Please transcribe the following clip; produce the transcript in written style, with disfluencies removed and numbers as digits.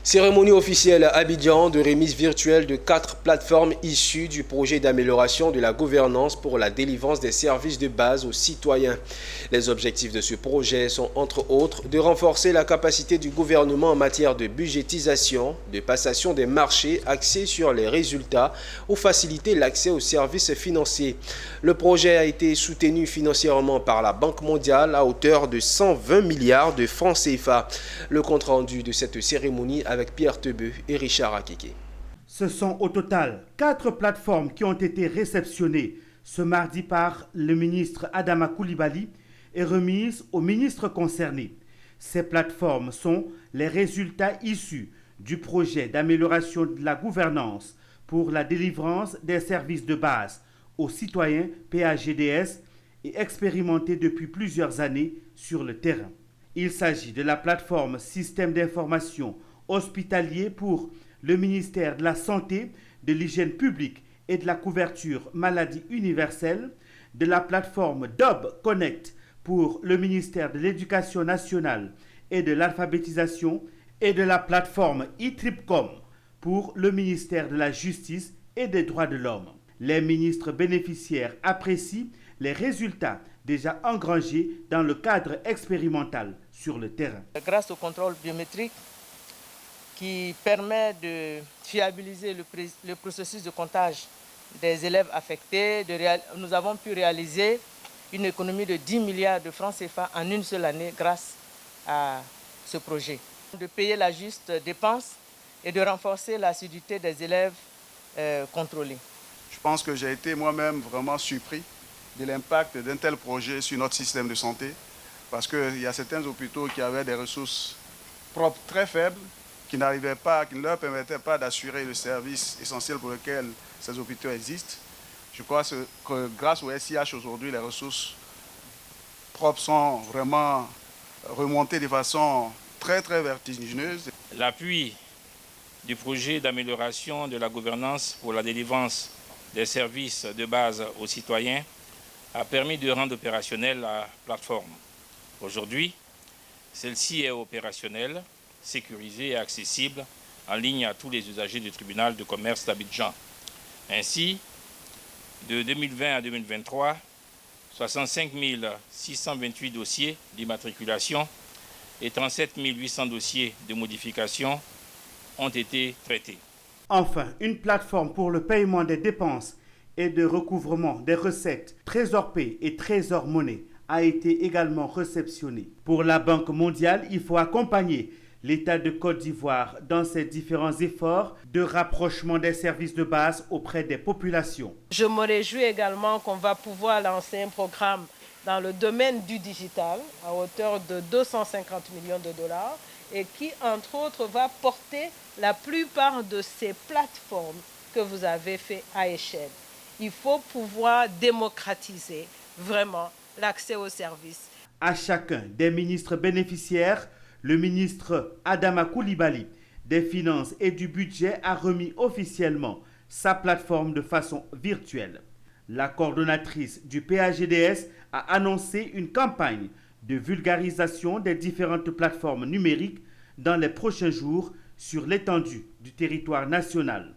Cérémonie officielle à Abidjan de remise virtuelle de 4 plateformes issues du projet d'amélioration de la gouvernance pour la délivrance des services de base aux citoyens. Les objectifs de ce projet sont entre autres de renforcer la capacité du gouvernement en matière de budgétisation, de passation des marchés axés sur les résultats ou faciliter l'accès aux services financiers. Le projet a été soutenu financièrement par la Banque mondiale à hauteur de 120 milliards de francs CFA. Le compte-rendu de cette cérémonie avec Pierre Tebeu et Richard Akeke. Ce sont au total 4 plateformes qui ont été réceptionnées ce mardi par le ministre Adama Coulibaly et remises aux ministres concernés. Ces plateformes sont les résultats issus du projet d'amélioration de la gouvernance pour la délivrance des services de base aux citoyens PAGDS et expérimentés depuis plusieurs années sur le terrain. Il s'agit de la plateforme Système d'information hospitalier pour le ministère de la Santé, de l'Hygiène publique et de la couverture maladie universelle, de la plateforme DOB Connect pour le ministère de l'Éducation nationale et de l'alphabétisation et de la plateforme e-Tripcom pour le ministère de la Justice et des Droits de l'Homme. Les ministres bénéficiaires apprécient les résultats déjà engrangés dans le cadre expérimental sur le terrain. Grâce au contrôle biométrique qui permet de fiabiliser le processus de comptage des élèves affectés, nous avons pu réaliser une économie de 10 milliards de francs CFA en une seule année grâce à ce projet. De payer la juste dépense et de renforcer l'assiduité des élèves contrôlés. Je pense que j'ai été moi-même vraiment surpris de l'impact d'un tel projet sur notre système de santé, parce qu'il y a certains hôpitaux qui avaient des ressources propres très faibles, qui ne leur permettaient pas d'assurer le service essentiel pour lequel ces hôpitaux existent. Je crois que grâce au SIH aujourd'hui, les ressources propres sont vraiment remontées de façon très très vertigineuse. L'appui du projet d'amélioration de la gouvernance pour la délivrance des services de base aux citoyens a permis de rendre opérationnelle la plateforme. Aujourd'hui, celle-ci est opérationnelle, sécurisée et accessible en ligne à tous les usagers du tribunal de commerce d'Abidjan. Ainsi, de 2020 à 2023, 65 628 dossiers d'immatriculation et 37 800 dossiers de modification ont été traités. Enfin, une plateforme pour le paiement des dépenses et de recouvrement des recettes Trésor-Pay et Trésor-Monnaie a été également réceptionnée. Pour la Banque mondiale, il faut accompagner l'État de Côte d'Ivoire dans ses différents efforts de rapprochement des services de base auprès des populations. Je me réjouis également qu'on va pouvoir lancer un programme dans le domaine du digital à hauteur de 250 millions de dollars et qui, entre autres, va porter la plupart de ces plateformes que vous avez fait à échelle. Il faut pouvoir démocratiser vraiment l'accès aux services. À chacun des ministres bénéficiaires, le ministre Adama Coulibaly des Finances et du Budget a remis officiellement sa plateforme de façon virtuelle. La coordonnatrice du PAGDS a annoncé une campagne de vulgarisation des différentes plateformes numériques dans les prochains jours sur l'étendue du territoire national.